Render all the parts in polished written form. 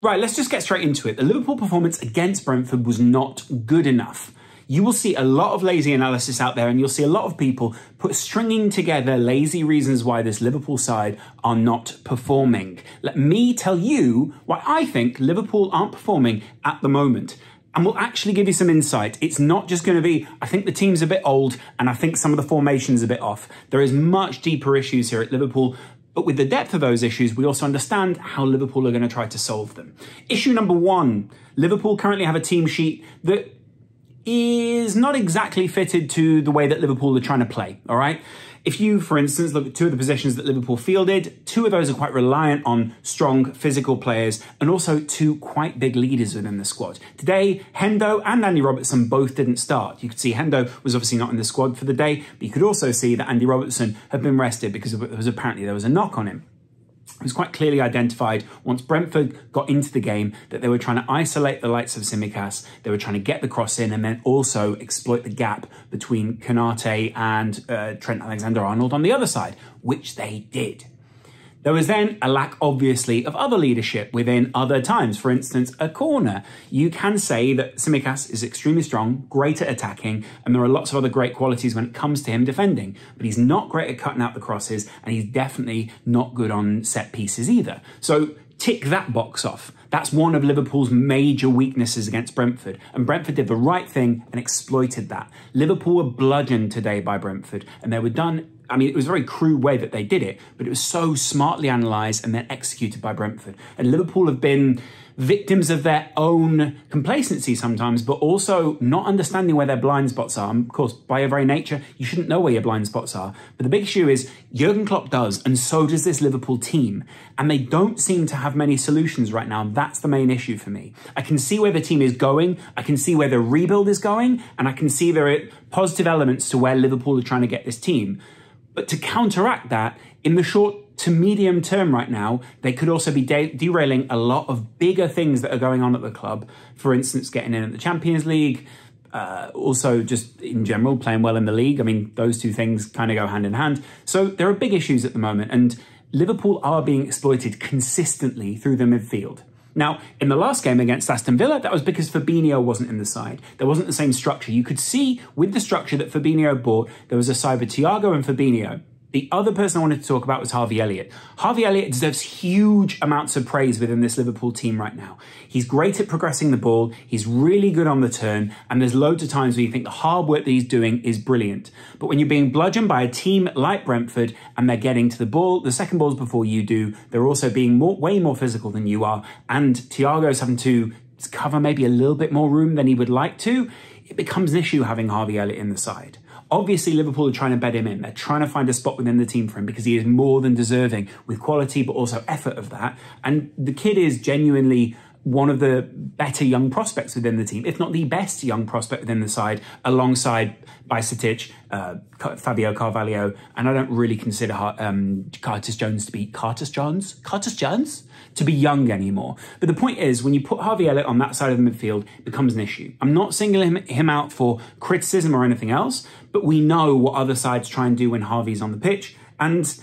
Right, let's just get straight into it. The Liverpool performance against Brentford was not good enough. You will see a lot of lazy analysis out there, and you'll see a lot of people stringing together lazy reasons why this Liverpool side are not performing. Let me tell you why I think Liverpool aren't performing at the moment. And we'll actually give you some insight. It's not just going to be, I think the team's a bit old, and I think some of the formation's a bit off. There is much deeper issues here at Liverpool. But with the depth of those issues, we also understand how Liverpool are going to try to solve them. Issue number one, Liverpool currently have a team sheet that is not exactly fitted to the way that Liverpool are trying to play, all right? If you, for instance, look at two of the positions that Liverpool fielded, two of those are quite reliant on strong physical players and also two quite big leaders within the squad. Today, Hendo and Andy Robertson both didn't start. You could see Hendo was obviously not in the squad for the day, but you could also see that Andy Robertson had been rested because apparently there was a knock on him. It was quite clearly identified once Brentford got into the game that they were trying to isolate the likes of Tsimikas, they were trying to get the cross in and then also exploit the gap between Konate and Trent Alexander-Arnold on the other side, which they did. There was then a lack, obviously, of other leadership within other times. For instance, a corner. You can say that Tsimikas is extremely strong, great at attacking, and there are lots of other great qualities when it comes to him defending. But he's not great at cutting out the crosses, and he's definitely not good on set pieces either. So tick that box off. That's one of Liverpool's major weaknesses against Brentford. And Brentford did the right thing and exploited that. Liverpool were bludgeoned today by Brentford, and they were done. I mean, it was a very crude way that they did it, but it was so smartly analysed and then executed by Brentford. And Liverpool have been victims of their own complacency sometimes, but also not understanding where their blind spots are. And of course, by your very nature, you shouldn't know where your blind spots are. But the big issue is Jurgen Klopp does, and so does this Liverpool team. And they don't seem to have many solutions right now. That's the main issue for me. I can see where the team is going. I can see where the rebuild is going. And I can see there are positive elements to where Liverpool are trying to get this team. But to counteract that, in the short to medium term right now, they could also be derailing a lot of bigger things that are going on at the club. For instance, getting in at the Champions League, also just in general playing well in the league. I mean, those two things kind of go hand in hand. So there are big issues at the moment, and Liverpool are being exploited consistently through the midfield. Now, in the last game against Aston Villa, that was because Fabinho wasn't in the side. There wasn't the same structure. You could see with the structure that Fabinho brought, there was a side with Thiago and Fabinho. The other person I wanted to talk about was Harvey Elliott. Harvey Elliott deserves huge amounts of praise within this Liverpool team right now. He's great at progressing the ball, he's really good on the turn, and there's loads of times where you think the hard work that he's doing is brilliant. But when you're being bludgeoned by a team like Brentford and they're getting to the ball, the second balls before you do, they're also being way more physical than you are, and Thiago's having to cover maybe a little bit more room than he would like to, it becomes an issue having Harvey Elliott in the side. Obviously, Liverpool are trying to bed him in. They're trying to find a spot within the team for him because he is more than deserving with quality, but also effort of that. And the kid is genuinely one of the better young prospects within the team, if not the best young prospect within the side, alongside Bajcetic, Fabio Carvalho, and I don't really consider Curtis Jones to be young anymore. But the point is, when you put Harvey Elliott on that side of the midfield, it becomes an issue. I'm not singling him out for criticism or anything else, but we know what other sides try and do when Harvey's on the pitch, and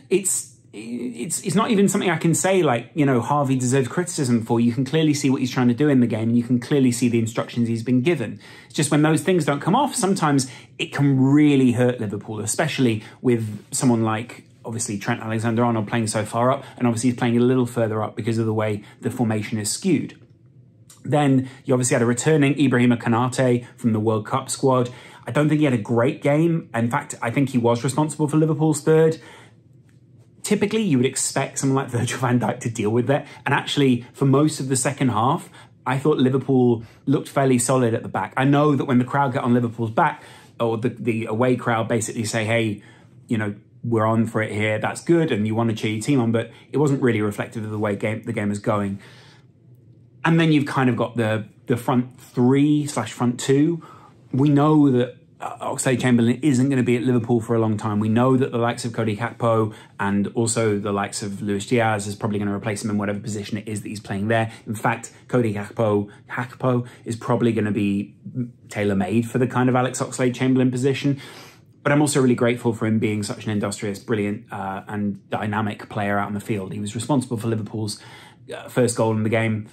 it's not even something I can say like, you know, Harvey deserves criticism for. You can clearly see what he's trying to do in the game, and you can clearly see the instructions he's been given. It's just when those things don't come off, sometimes it can really hurt Liverpool, especially with someone like, obviously, Trent Alexander-Arnold playing so far up, and obviously he's playing a little further up because of the way the formation is skewed. Then you obviously had a returning Ibrahima Konate from the World Cup squad. I don't think he had a great game. In fact, I think he was responsible for Liverpool's third. Typically, you would expect someone like Virgil van Dijk to deal with that. And actually, for most of the second half, I thought Liverpool looked fairly solid at the back. I know that when the crowd get on Liverpool's back, or the away crowd basically say, hey, you know, we're on for it here, that's good, and you want to cheer your team on, but it wasn't really reflective of the way the game is going. And then you've kind of got the front three/front two. We know that Oxlade-Chamberlain isn't going to be at Liverpool for a long time. We know that the likes of Cody Gakpo and also the likes of Luis Diaz is probably going to replace him in whatever position it is that he's playing there. In fact, Cody Gakpo is probably going to be tailor-made for the kind of Alex Oxlade-Chamberlain position. But I'm also really grateful for him being such an industrious, brilliant and dynamic player out on the field. He was responsible for Liverpool's first goal in the game,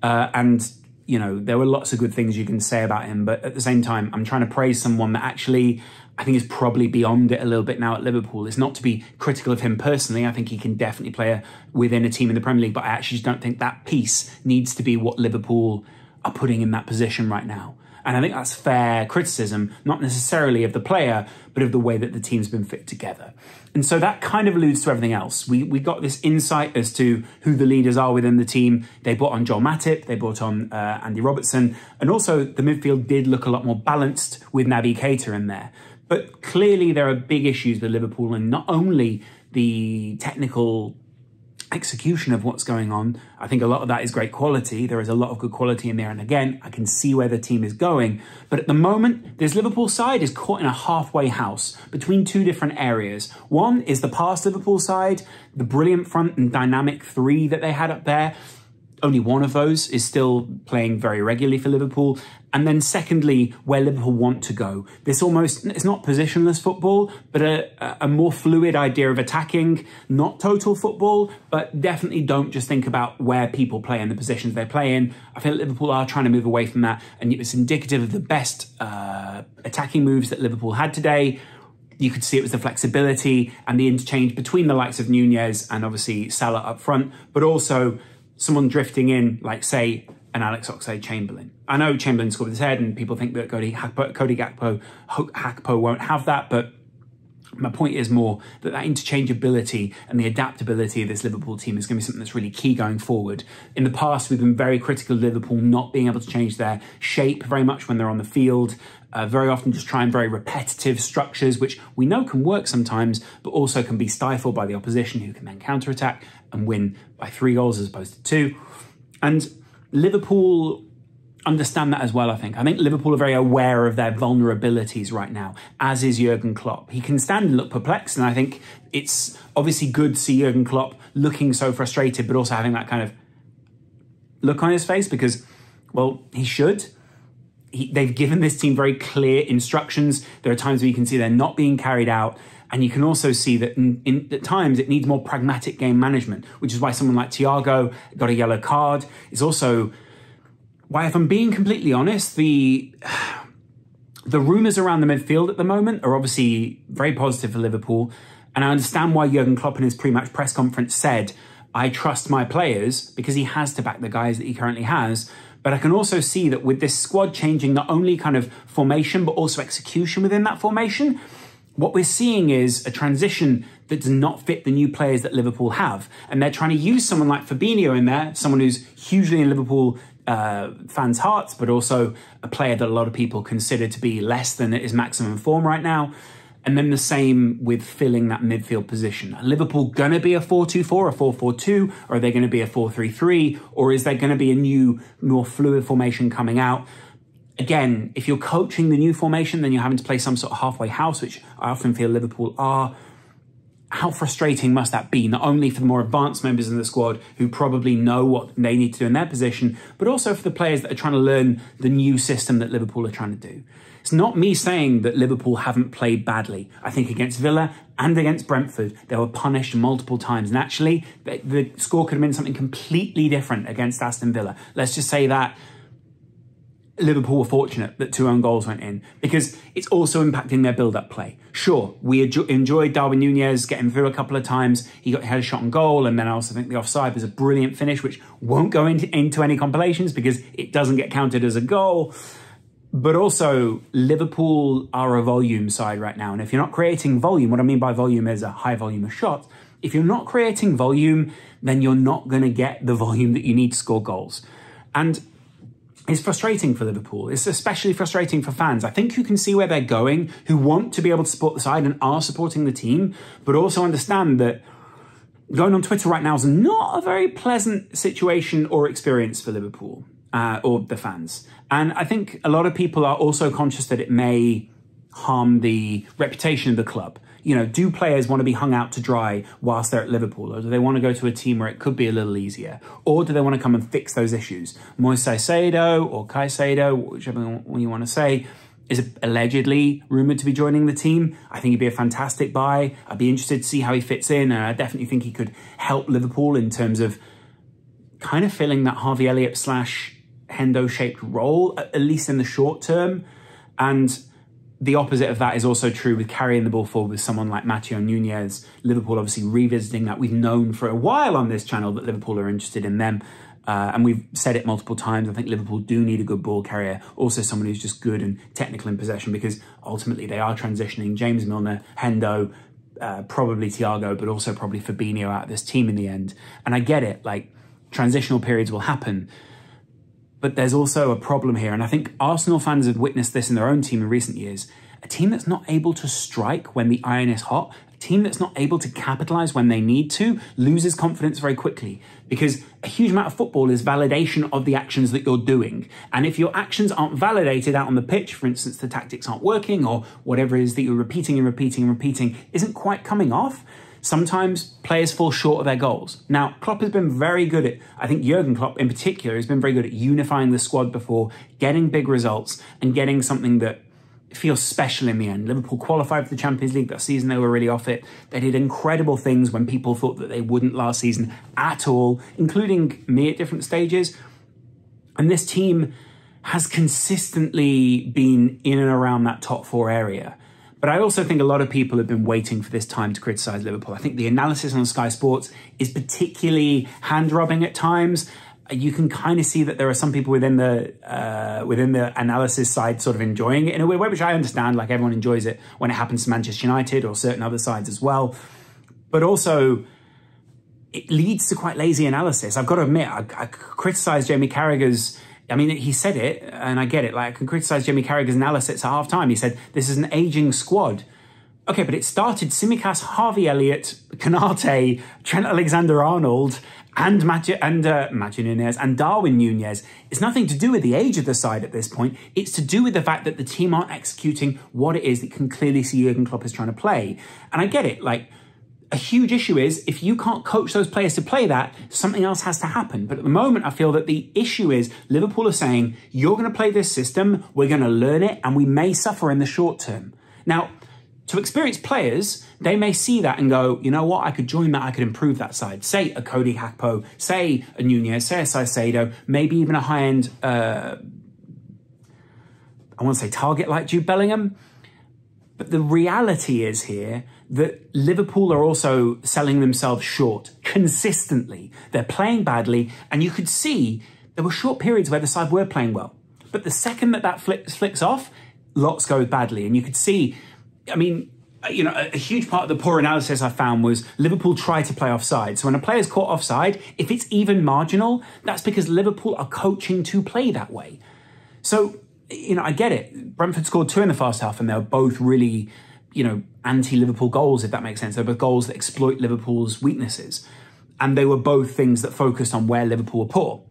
and you know, there were lots of good things you can say about him, but at the same time, I'm trying to praise someone that actually I think is probably beyond it a little bit now at Liverpool. It's not to be critical of him personally. I think he can definitely play within a team in the Premier League, but I actually just don't think that piece needs to be what Liverpool are putting in that position right now. And I think that's fair criticism, not necessarily of the player, but of the way that the team's been fit together. And so that kind of alludes to everything else. We got this insight as to who the leaders are within the team. They brought on Joel Matip, they brought on Andy Robertson, and also the midfield did look a lot more balanced with Naby Keita in there. But clearly there are big issues with Liverpool, and not only the technical execution of what's going on. I think a lot of that is great quality. There is a lot of good quality in there. And again, I can see where the team is going. But at the moment, this Liverpool side is caught in a halfway house between two different areas. One is the past Liverpool side, the brilliant front and dynamic three that they had up there. Only one of those is still playing very regularly for Liverpool. And then secondly, where Liverpool want to go. This almost, it's not positionless football, but a more fluid idea of attacking, not total football, but definitely don't just think about where people play and the positions they play in. I feel Liverpool are trying to move away from that, and it's indicative of the best attacking moves that Liverpool had today. You could see it was the flexibility and the interchange between the likes of Nunez and obviously Salah up front, but also someone drifting in, like, say, an Alex Oxlade-Chamberlain. I know Chamberlain scored with his head and people think that Cody Gakpo won't have that, but my point is more that that interchangeability and the adaptability of this Liverpool team is going to be something that's really key going forward. In the past, we've been very critical of Liverpool not being able to change their shape very much when they're on the field. Very often just trying very repetitive structures, which we know can work sometimes, but also can be stifled by the opposition, who can then counter-attack and win by 3 goals as opposed to 2. And Liverpool understand that as well, I think. I think Liverpool are very aware of their vulnerabilities right now, as is Jurgen Klopp. He can stand and look perplexed, and I think it's obviously good to see Jurgen Klopp looking so frustrated, but also having that kind of look on his face because, well, he should. They've given this team very clear instructions. There are times where you can see they're not being carried out. And you can also see that at times it needs more pragmatic game management, which is why someone like Thiago got a yellow card. It's also why, if I'm being completely honest, the rumours around the midfield at the moment are obviously very positive for Liverpool. And I understand why Jurgen Klopp in his pre-match press conference said, I trust my players, because he has to back the guys that he currently has. But I can also see that with this squad changing not only kind of formation, but also execution within that formation, what we're seeing is a transition that does not fit the new players that Liverpool have. And they're trying to use someone like Fabinho in there, someone who's hugely in Liverpool fans' hearts, but also a player that a lot of people consider to be less than at his maximum form right now. And then the same with filling that midfield position. Are Liverpool going to be a 4-2-4, a 4-4-2, or are they going to be a 4-3-3? Or is there going to be a new, more fluid formation coming out? Again, if you're coaching the new formation, then you're having to play some sort of halfway house, which I often feel Liverpool are. How frustrating must that be, not only for the more advanced members in the squad who probably know what they need to do in their position, but also for the players that are trying to learn the new system that Liverpool are trying to do. It's not me saying that Liverpool haven't played badly. I think against Villa and against Brentford, they were punished multiple times. And actually, the score could have been something completely different against Aston Villa. Let's just say that Liverpool were fortunate that 2 own goals went in, because it's also impacting their build-up play. Sure, we enjoyed Darwin Nunez getting through a couple of times. He had a shot on goal, and then I also think the offside was a brilliant finish, which won't go into any compilations because it doesn't get counted as a goal. But also, Liverpool are a volume side right now. And if you're not creating volume, what I mean by volume is a high volume of shots. If you're not creating volume, then you're not going to get the volume that you need to score goals. And it's frustrating for Liverpool. It's especially frustrating for fans. I think you can see where they're going, who want to be able to support the side and are supporting the team, but also understand that going on Twitter right now is not a very pleasant situation or experience for Liverpool or the fans. And I think a lot of people are also conscious that it may harm the reputation of the club. You know, do players want to be hung out to dry whilst they're at Liverpool? Or do they want to go to a team where it could be a little easier? Or do they want to come and fix those issues? Moises Caicedo or Caicedo, whichever one you want to say, is allegedly rumoured to be joining the team. I think he'd be a fantastic buy. I'd be interested to see how he fits in, and I definitely think he could help Liverpool in terms of kind of filling that Harvey Elliott / Hendo-shaped role, at least in the short term. And the opposite of that is also true with carrying the ball forward with someone like Matteo Nunez. Liverpool obviously revisiting that. We've known for a while on this channel that Liverpool are interested in them. And we've said it multiple times. I think Liverpool do need a good ball carrier. Also someone who's just good and technical in possession, because ultimately they are transitioning James Milner, Hendo, probably Thiago, but also probably Fabinho out of this team in the end. And I get it, like transitional periods will happen. But there's also a problem here. And I think Arsenal fans have witnessed this in their own team in recent years. A team that's not able to strike when the iron is hot, a team that's not able to capitalise when they need to, loses confidence very quickly. Because a huge amount of football is validation of the actions that you're doing. And if your actions aren't validated out on the pitch, for instance, the tactics aren't working, or whatever it is that you're repeating and repeating and repeating isn't quite coming off, sometimes players fall short of their goals. Now, Klopp has been very good at, I think Jurgen Klopp in particular, has been very good at unifying the squad before, getting big results and getting something that feels special in the end. Liverpool qualified for the Champions League that season. They were really off it. They did incredible things when people thought that they wouldn't last season at all, including me at different stages. And this team has consistently been in and around that top 4 area. But I also think a lot of people have been waiting for this time to criticise Liverpool. I think the analysis on Sky Sports is particularly hand-rubbing at times. You can kind of see that there are some people within the analysis side sort of enjoying it in a way, which I understand, like everyone enjoys it when it happens to Manchester United or certain other sides as well. But also, it leads to quite lazy analysis. I've got to admit, I criticised Jamie Carragher's, I mean, he said it, and I get it. Like, I can criticise Jamie Carragher's analysis at half-time. He said, this is an ageing squad. Okay, but it started Tsimikas, Harvey Elliott, Konate, Trent Alexander-Arnold, and Matteo Nunez and Darwin Nunez. It's nothing to do with the age of the side at this point. It's to do with the fact that the team aren't executing what it is that you can clearly see Jurgen Klopp is trying to play. And I get it, like, a huge issue is if you can't coach those players to play that, something else has to happen. But at the moment, I feel that the issue is Liverpool are saying, you're going to play this system, we're going to learn it, and we may suffer in the short term. Now, to experienced players, they may see that and go, you know what, I could join that, I could improve that side. Say a Cody Gakpo, say a Nunez, say a Caicedo, maybe even a high-end, I want to say target like Jude Bellingham. But the reality is here that Liverpool are also selling themselves short consistently. They're playing badly, and you could see there were short periods where the side were playing well. But the second that flicks off, lots go badly. And you could see, I mean, you know, a huge part of the poor analysis I found was Liverpool try to play offside. So when a player's caught offside, if it's even marginal, that's because Liverpool are coaching to play that way. So, you know, I get it. Brentford scored 2 in the first half, and they were both really, you know, anti-Liverpool goals, if that makes sense. They were both goals that exploit Liverpool's weaknesses. And they were both things that focused on where Liverpool were poor.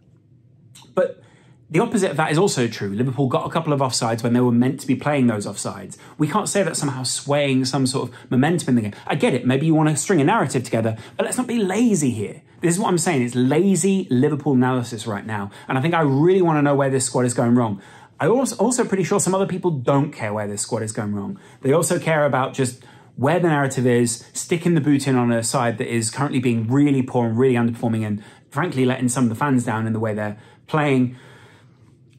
But the opposite of that is also true. Liverpool got a couple of offsides when they were meant to be playing those offsides. We can't say that somehow swaying some sort of momentum in the game. I get it. Maybe you want to string a narrative together, but let's not be lazy here. This is what I'm saying. It's lazy Liverpool analysis right now. And I think I really want to know where this squad is going wrong. I'm also pretty sure some other people don't care where this squad is going wrong. They also care about just where the narrative is, sticking the boot in on a side that is currently being really poor and really underperforming, and frankly letting some of the fans down in the way they're playing.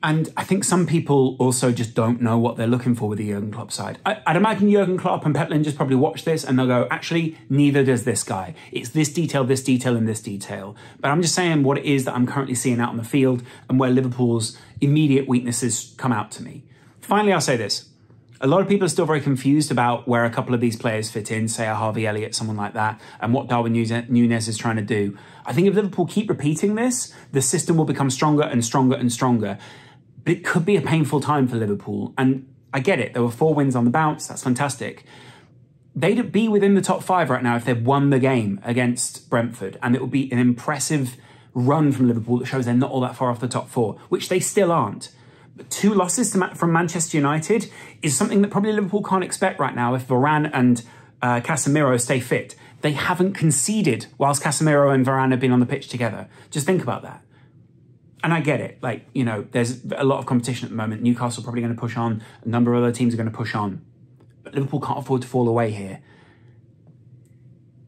And I think some people also just don't know what they're looking for with the Jurgen Klopp side. I'd imagine Jurgen Klopp and Pep Linders probably watch this and they'll go, actually, neither does this guy. It's this detail, and this detail. But I'm just saying what it is that I'm currently seeing out on the field and where Liverpool's immediate weaknesses come out to me. Finally, I'll say this. A lot of people are still very confused about where a couple of these players fit in, say a Harvey Elliott, someone like that, and what Darwin Nunez is trying to do. I think if Liverpool keep repeating this, the system will become stronger and stronger and stronger. But it could be a painful time for Liverpool. And I get it. There were 4 wins on the bounce. That's fantastic. They'd be within the top 5 right now if they'd won the game against Brentford. And it would be an impressive run from Liverpool that shows they're not all that far off the top 4, which they still aren't. But 2 losses from Manchester United is something that probably Liverpool can't expect right now if Varane and Casemiro stay fit. They haven't conceded whilst Casemiro and Varane have been on the pitch together. Just think about that. And I get it. Like, you know, there's a lot of competition at the moment. Newcastle are probably going to push on. A number of other teams are going to push on. But Liverpool can't afford to fall away here.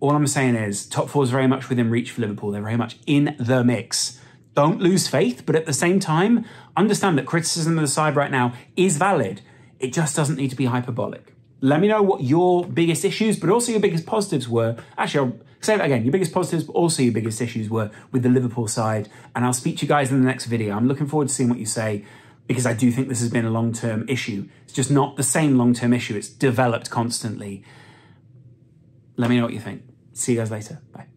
All I'm saying is top four is very much within reach for Liverpool. They're very much in the mix. Don't lose faith, but at the same time, understand that criticism of the side right now is valid. It just doesn't need to be hyperbolic. Let me know what your biggest issues, but also your biggest positives were. Actually, I'll say that again. Your biggest positives, but also your biggest issues were with the Liverpool side. And I'll speak to you guys in the next video. I'm looking forward to seeing what you say, because I do think this has been a long-term issue. It's just not the same long-term issue. It's developed constantly. Let me know what you think. See you guys later. Bye.